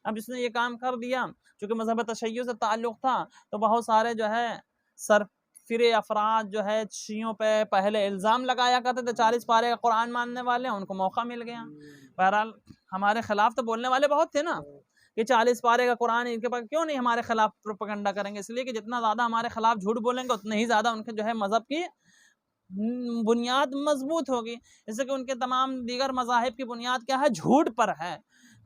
अब इसने ये काम कर दिया, चूँकि मज़हब तशय्युअ से ताल्लुक़ था, तो बहुत सारे जो है सरफिरे अफराद जो है शियों पे पहले इल्ज़ाम लगाया करते थे 40 पारे का कुरान मानने वाले, उनको मौका मिल गया। बहरहाल हमारे खिलाफ तो बोलने वाले बहुत थे ना कि 40 पारे का कुरान इनके पास, क्यों नहीं हमारे खिलाफ प्रोपेगेंडा करेंगे? इसलिए कि जितना ज़्यादा हमारे खिलाफ झूठ बोलेंगे उतने ही ज़्यादा उनके जो है मज़हब की बुनियाद मजबूत होगी। जैसे कि उनके तमाम दीगर मज़ाहिब की बुनियाद क्या है? झूठ पर है।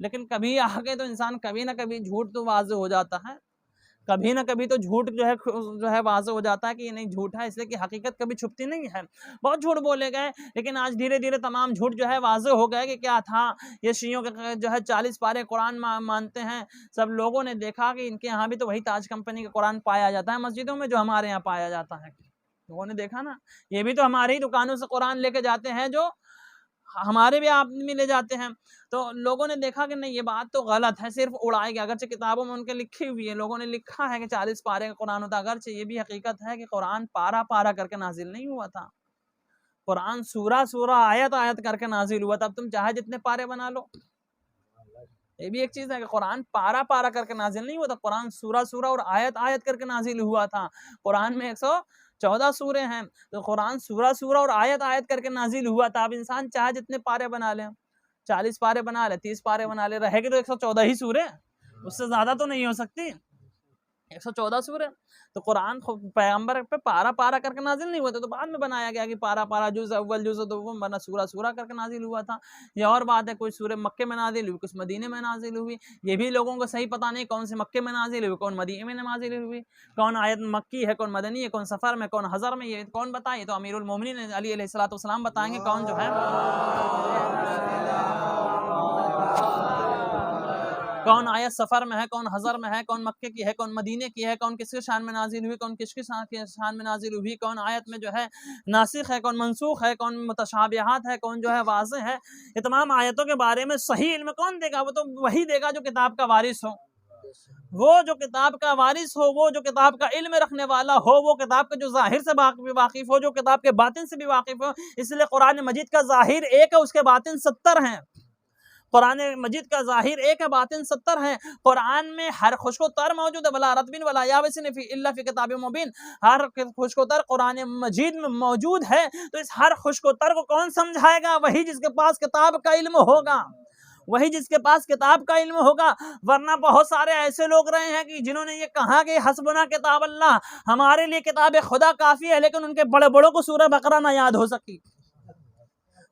लेकिन कभी आगे तो इंसान कभी ना कभी झूठ तो वाज़े हो जाता है, कभी ना कभी तो झूठ जो है वाज़े हो जाता है कि ये नहीं झूठ है, इसलिए कि हकीकत कभी छुपती नहीं है। बहुत झूठ बोले गए, लेकिन आज धीरे धीरे तमाम झूठ जो है वाज़े हो गए कि क्या था। ये शियों के जो है 40 पारे कुरान मानते हैं, सब लोगों ने देखा कि इनके यहाँ भी तो वही ताज कंपनी का कुरान पाया जाता है मस्जिदों में जो हमारे यहाँ पाया जाता है। लोगों ने देखा ना, ये भी तो हमारे ही दुकानों से कुरान लेके जाते हैं, जो हमारे भी आदमी ले जाते हैं। तो लोगों ने देखा कि नहीं ये बात तो गलत है, सिर्फ उड़ाई गया। अगरचे किताबों में उनके लिखी हुई है, लोगों ने लिखा है कि 40 पारे का कुरान होता, अगरचे ये भी हकीकत है कि कुरान पारा पारा करके नाजिल नहीं हुआ था। कुरान सूरा सूरा आयत आयत करके नाजिल हुआ था। अब तुम चाहे जितने पारे बना लो, ये भी एक चीज है कि कुरान पारा पारा करके नाजिल नहीं हुआ था। कुरान सूरा सूरा और आयत आयत करके नाजिल हुआ था। कुरान में 114 सूरे हैं, तो कुरान सूरा सूरा और आयत आयत करके नाजिल हुआ था। अब इंसान चाहे जितने पारे बना ले, 40 पारे बना ले, 30 पारे बना ले, रहेगी तो 114 ही सूरे, उससे ज्यादा तो नहीं हो सकती। 114 सूरे तो कुरान पैगंबर पे पारा पारा करके नाजिल नहीं हुआ था, तो बाद में बनाया गया कि पारा पारा जुज़ अव्वल जुज़ दोम बना सूरा सूरा करके नाजिल हुआ था। ये और बात है, कुछ सूरे मक्के में नाजिल हुई, कुछ मदीने में नाजिल हुई। ये भी लोगों को सही पता नहीं कौन से मक्के में नाजिल हुई, कौन मदीने में नाजिल हुई, कौन आयत मक्की है, कौन मदनी है, कौन सफ़र में, कौन हज़र में, ये कौन बताए? तो अमीरुल मोमिनीन अली अलैहिस्सलाम बताएंगे कौन जो है कौन आयत सफ़र में है, कौन हज़र में है, कौन मक्के की है, कौन मदीने की है, कौन किसके शान में नाजिल हुई, कौन किसके शान में नाजिल हुई, कौन आयत में जो है नासिख है, कौन मनसूख है, कौन मुतशाबिहात है, कौन जो है वाज़े है। ये तमाम आयतों के बारे में सही इल्म कौन देगा? वो तो वही देगा जो किताब का वारिस हो, वो जो किताब का वारिस हो, वो जो किताब का इल्म रखने वाला हो, वो किताब के जो जाहिर से वाकिफ हो, जो किताब के बातिन से भी वाकिफ हो। इसलिए कुरान मजीद का जाहिर एक है, उसके बातिन 70 हैं। कुरान मजीद का जाहिर एक है, बातिन 70 है। कुरान में हर खुशको तर मौजूद है, वला रतबिन वला याबिसिन इल्ला फी किताबिम मुबीन, हर खुशको तर कुरान मजीद में मौजूद है। तो इस हर खुशको तर को कौन समझाएगा? वही जिसके पास किताब का इल्म होगा, वही जिसके पास किताब का इल्म होगा। वरना बहुत सारे ऐसे लोग रहे हैं कि जिन्होंने ये कहा कि हस्बुना किताब अल्लाह, हमारे लिए किताब खुदा काफी है, लेकिन उनके बड़े बड़ों को सूरह बकरा ना याद हो सकी,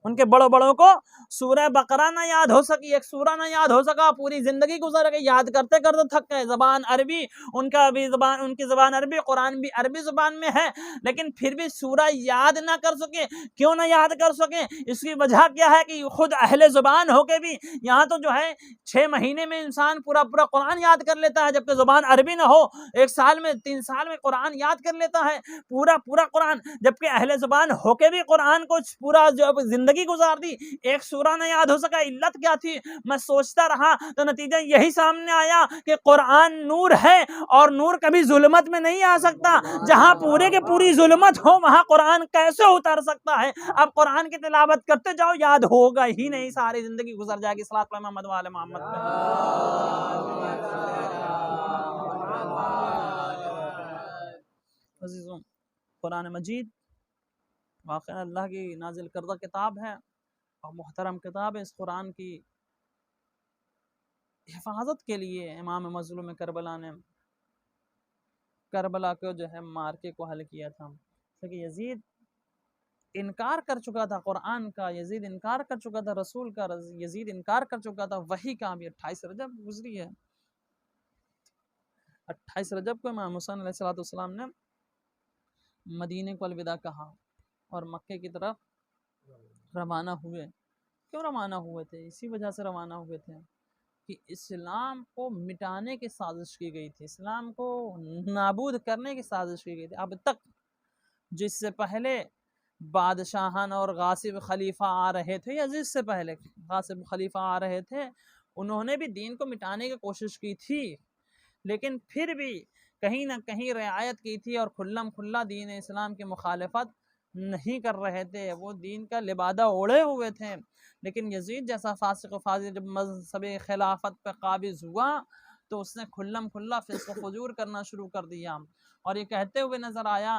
उनके बड़ों बड़ों को सूरह बकरा ना याद हो सकी, एक सूरा ना याद हो सका, पूरी जिंदगी गुजर गई याद करते करते थक गए। जबान अरबी, उनकी जबान अरबी, कुरान भी अरबी जुबान में है, लेकिन फिर भी सूरा याद ना कर सके। क्यों ना याद कर सके? इसकी वजह क्या है कि खुद अहले जुबान होके भी यहाँ तो जो है 6 महीने में इंसान पूरा पूरा कुरान याद कर लेता है, जबकि जुबान अरबी ना हो 1 साल में 3 साल में कुरान याद कर लेता है पूरा पूरा कुरान, जबकि अहले जुबान होके भी कुरान को पूरा जब जिंदगी गुजार दी एक सूरा न याद हो सका। इल्लत क्या थी? मैं सोचता रहा तो नतीजा यही सामने आया कि कुरान नूर है और नूर कभी जुल्मत में नहीं आ सकता। जहां पूरे के पूरी जुल्मत हो वहां कुरान कैसे उतर सकता है? अब कुरान की तिलावत करते जाओ, याद होगा ही नहीं, सारी जिंदगी गुजर जाएगी। सलात पे मोहम्मद वाले मोहम्मद पे। अजीजों, कुरान मजीद वाक़ई अल्लाह की नाजिल करदा किताब है और मुहतरम किताब है। इस कुरान की हिफाजत के लिए इमाम मज़लूम करबला ने करबला को जो है मारके को हल किया था, क्योंकि यजीद इनकार कर चुका था कुरान का, यजीद इनकार कर चुका था रसूल का, यजीद इनकार कर चुका था वही का। भी 28 रजब गुजरी है, 28 रजब को इमाम हुसैन अलैहिस्सलाम ने मदीने को अलविदा कहा और मक्के की तरफ रवाना हुए। क्यों रवाना हुए थे? इसी वजह से रवाना हुए थे कि इस्लाम को मिटाने की साजिश की गई थी, इस्लाम को नाबूद करने की साजिश की गई थी। अब तक जिससे पहले बादशाहन और गासिब खलीफा आ रहे थे, या जिससे पहले गासिब खलीफा आ रहे थे, उन्होंने भी दीन को मिटाने की कोशिश की थी, लेकिन फिर भी कहीं ना कहीं रियायत की थी और खुल्लम खुल्ला दीन इस्लाम की मुखालफत नहीं कर रहे थे। वो दीन का लिबादा ओढ़े हुए थे। लेकिन यजीद जैसा फासिक फाजिल जब मज़हब खिलाफत पर काबिज हुआ तो उसने खुल्लम खुल्ला फिस्क फजूर करना शुरू कर दिया और ये कहते हुए नज़र आया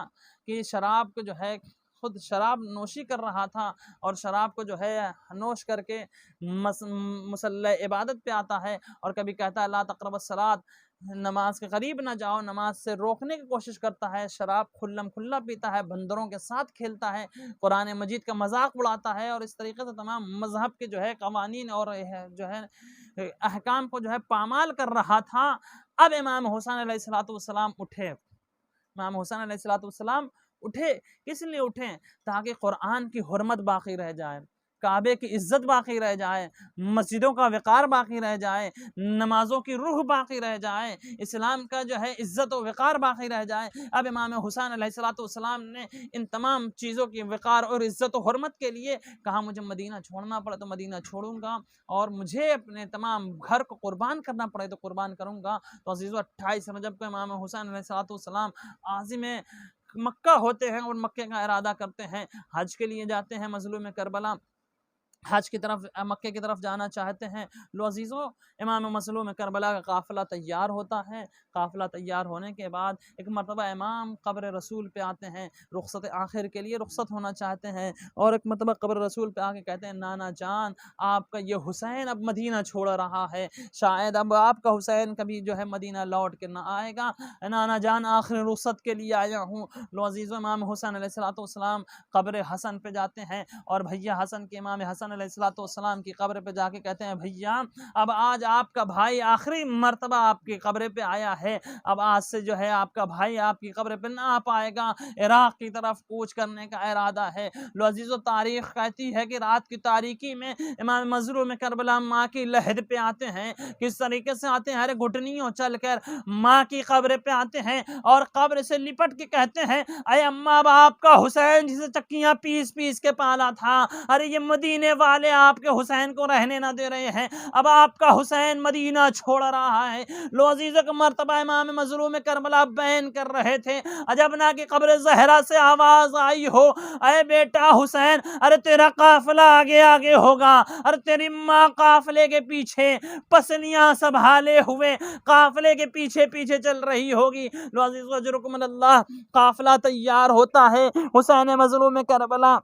कि शराब को जो है, खुद शराब नोशी कर रहा था और शराब को जो है नोश करके मुसल्ला इबादत पे आता है और कभी कहता है ला तक़रबुस सलात, नमाज के करीब ना जाओ, नमाज से रोकने की कोशिश करता है। शराब खुल्लम खुल्ला पीता है, बंदरों के साथ खेलता है, कुरान मजीद का मजाक उड़ाता है और इस तरीके से तमाम मजहब के जो है कवानीन और जो है अहकाम को जो है पामाल कर रहा था। अब इमाम हुसैन अलैहिस्सलाम उठे, इमाम हुसैन अलैहिस्सलाम उठे। किस लिए उठे? ताकि कुरान की हुर्मत बाकी रह जाए, काबे की इज्जत बाकी रह जाए, मस्जिदों का वक़ार बाकी रह जाए, नमाजों की रूह बाकी रह जाए, इस्लाम का जो है इज्जत और वक़ार बाकी रह जाए। अब इमाम हुसैन अलैहिस्सलाम ने इन तमाम चीज़ों की वक़ार और इज्जत और हुर्मत के लिए कहा मुझे मदीना छोड़ना पड़े तो मदीना छोड़ूंगा और मुझे अपने तमाम घर को कुर्बान करना पड़े तो कुर्बान करूँगा। तो अज़ीज़ों 28 रजब को इमाम हुसैन अलैहिस्सलाम आज़िम मक्का होते हैं और मक्के का इरादा करते हैं, हज के लिए जाते हैं। मज़लूम करबला हज की तरफ, मक्के की तरफ जाना चाहते हैं। लो अजीज़ों, इमाम मज़लूम करबला का काफ़िला तैयार होता है। काफ़िला तैयार होने के बाद एक मरतबा इमाम क़ब्र रसूल पे आते हैं, रुख़्सत आखिर के लिए रुख़्सत होना चाहते हैं और एक मरतबा क़ब्र रसूल पे आके कहते हैं नाना जान, आपका ये हुसैन अब मदीना छोड़ रहा है, शायद अब आपका हुसैन कभी जो है मदीना लौट के ना आएगा। नाना जान आखिरी रुख़्सत के लिए आया हूँ। लो अजीज़ों, इमाम हुसैन अलैहिस्सलाम क़ब्र हसन पे जाते हैं और भैया हसन के, इमाम हसन अलैहिस्सलाम की कब्र पे जाके कहते हैं भैया अब आज आपका भाई आखिरी मर्तबा आपकी कब्र पे आया है, अब आज से जो है आपका भाई आपकी कब्र पे ना आ पाएगा, इराक की तरफ कूच करने का इरादा है। लो अजीज़ों, तारीख कहती है कि रात की तारीकी में इमाम मज़लूम करबला माँ की लहद पे आते हैं। किस तरीके से आते हैं? अरे घुटनियों चल कर माँ की कब्र पे आते हैं और कब्र से लिपट के कहते हैं अरे अम्मा, अब आपका हुसैन जिसे चक्कियाँ पीस पीस के पाला था, अरे ये मदीने वाले आपके हुसैन को रहने ना दे रहे हैं, अब आपका हुसैन मदीना छोड़ रहा है। लो अजीज़ों, का मर्तबा इमाम मज़लूम करबला बयान कर रहे थे, अजब ना कि कब्र ज़हरा से आवाज़ आई हो, अरे बेटा हुसैन, अरे तेरा काफिला आगे आगे होगा, अरे तेरी माँ काफिले के पीछे पसलियाँ संभाले हुए काफिले के पीछे पीछे चल रही होगी। लो अजीज़ों, अजरुकुमुल्लाह, काफिला तैयार होता है। हुसैन मज़लूम करबला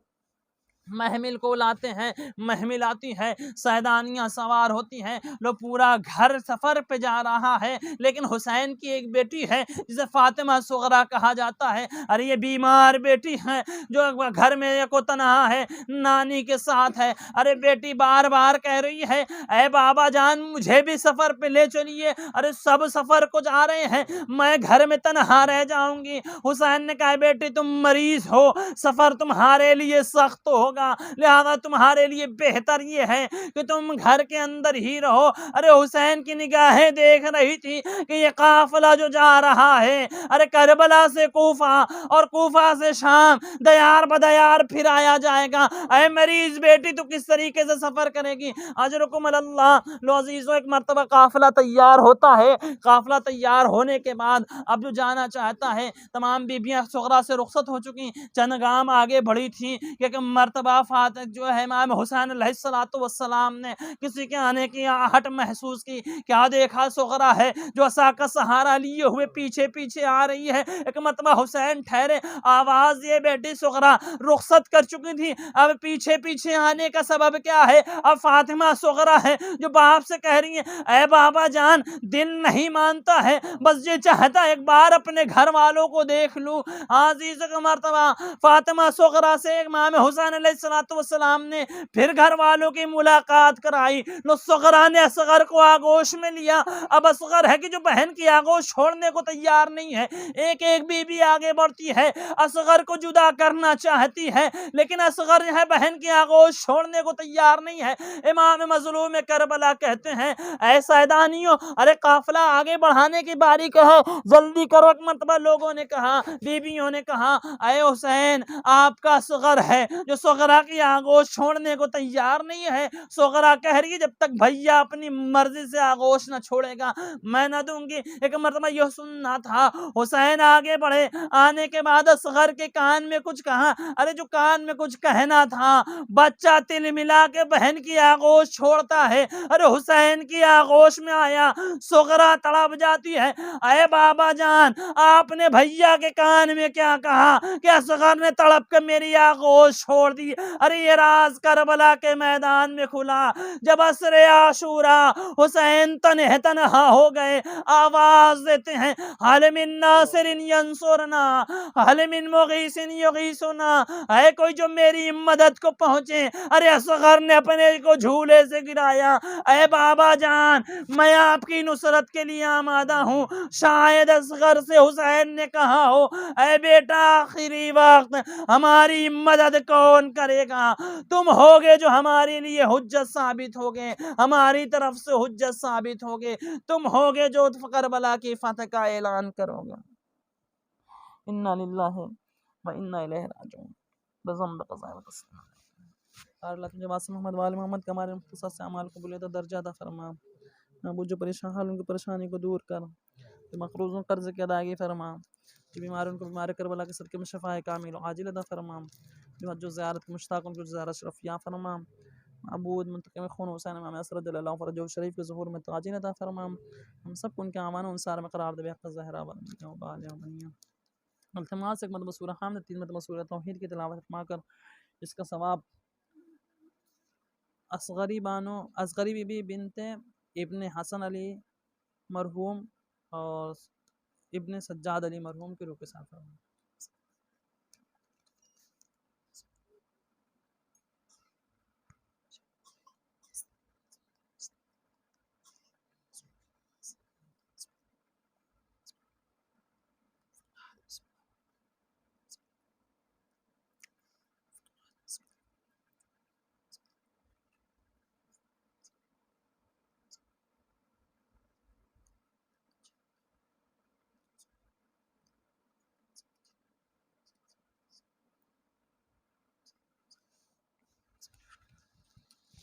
महमिल को लाते हैं, महमिल आती है, सैदानियाँ सवार होती हैं, लो पूरा घर सफ़र पे जा रहा है। लेकिन हुसैन की एक बेटी है जिसे फातिमा सुगरा कहा जाता है। अरे ये बीमार बेटी है जो घर में एको तनहा है, नानी के साथ है। अरे बेटी बार बार कह रही है, अरे बाबा जान मुझे भी सफ़र पे ले चलिए। अरे सब सफ़र को जा रहे हैं, मैं घर में तनहा रह जाऊंगी। हुसैन ने कहा बेटी तुम मरीज हो, सफ़र तुम्हारे लिए सख्त होगा, लिहाजा तुम्हारे लिए बेहतर ये है कि तुम घर के अंदर ही रहो। अरे हुसैन की निगाहें देख रही थी कि ये काफिला जो जा रहा है, अरे करबला से कूफा और कूफा से शाम, दयार बदयार फिर आया जाएगा। अरे मरीज बेटी तू किस तरीके से सफर करेगी? अजरुकुम अल्लाह। लो अजीजों, एक मर्तबा काफिला तैयार होता है। काफिला तैयार होने के बाद अब जो जाना चाहता है, तमाम बीबियां सुगरा से रुखसत हो चुकी, चंद गाम आगे बढ़ी थी कि मर्तबा फातिमा जो है इमाम हुसैन अलैहिस्सलातु वस्सलाम ने किसी के आने की आहट महसूस की। क्या देखा? सुगरा है जो असा का सहारा लिए हुए पीछे पीछे आ रही है। एक मर्तबा हुसैन ठहरे, आवाज ये बेटी सुगरा रुखसत कर चुकी थी, अब पीछे पीछे आने का सबब क्या है? अब फातिमा सुगरा है जो बाप से कह रही है, ऐ बाबा जान दिल नहीं मानता है, बस ये चाहता एक बार अपने घर वालों को देख लूं। आजीज का मर्तबा फातिमा सुगरा से इमाम हुसैन अलैहिस्सलाम ने फिर घर वालों की मुलाकात कराई। लो सुगरा ने असगर को आगोश में लिया। अब असगर है कि जो बहन की आगोश छोड़ने को तैयार नहीं है। एक एक बीबी आगे बढ़ती है, असगर को जुदा करना चाहती है, लेकिन असगर है बहन की आगोश छोड़ने को तैयार नहीं है। इमाम मजलूम करबला कहते हैं, ऐसा सैदानियों, अरे काफिला आगे बढ़ाने की बारी कहो, जल्दी करो। एक मर्तबा लोगों ने कहा, बीबियों ने कहा, अरे हुसैन आपका सुगर है जो सुगरा की आगोश छोड़ने को तैयार नहीं है। सुगरा कह रही है जब तक भैया अपनी मर्जी से आगोश न छोड़ेगा मैं न दूंगी। एक मर्तबा यह सुनना था। हुसैन आगे बढ़े, आने के बाद असगर के कान में कुछ कहा। अरे जो कान में कुछ कहना था, बच्चा तिल मिला के बहन की आगोश छोड़ता है। अरे हुसैन की आगोश में आया, सुगरा तड़प जाती है, अरे बाबा जान आपने भैया के कान में क्या कहा कि असगर ने तड़प के मेरी आगोश छोड़ दी? अरे ये राज करबला के मैदान में खुला जब असरे आशूरा हुसैन तनह तनहा हो गए। आवाज देते हैं, हल मिन नासिरिन यंसुरना, हल मिन मुगीसिन युगीसुना, है कोई जो मेरी मदद को पहुंचे? अरे असगर ने अपने को झूले से गिराया। अरे बाबा जान मैं आपकी नुसरत के लिए आमादा हूँ। शायद असगर से हुसैन ने कहा हो, अरे बेटा आखिरी वक्त हमारी मदद कौन करेगा? तुम होगे जो हमारे लिए हुज्जत साबित होगे, हमारी तरफ से हुज्जत साबित होगे। तुम होगे जो करबला की फतह का ऐलान करोगे। इन्ना लिल्लाहि व इन्ना इलैहि राजिऊन। बज़म बक़ज़ा व तस्लीम। अल्लाह तुझे वासिम मोहम्मद वाले मोहम्मद के हमारे मुख्तसर से अमाल कबूलियत दर्जा अता फरमा। वो जो परेशान हाल उनकी परेशानी को दूर कर, मकरूज़ों कर्ज की अदायगी फरमा, जो बीमार उनको बीमार करबला के सदक़े में शफ़ाए कामिल आजिल अता फरमा, जो ज़ियारत के मुश्ताक़ उनको ज़ियारत शरफ़िया फरमा। मबूद मुंतक़िम खून हुसैन इमाम असद रज़ियल्लाहु फ़रजहु शरीफ के ज़ुहूर में ताजील अता फरमा। हम सबको उनके आमान अनुसार में करार दे बेहक़ ज़हरा बनिया। अल्तमास एक मतलब सूरह हामिद 3 मतलब सूरह तौहीद की तिलावत फरमा कर इसका सवाब असगरी बीबी बिनते इब्ने हसन अली मरहूम और इब्ने सज्जाद अली मरहूम के रूप के साथ फरमा।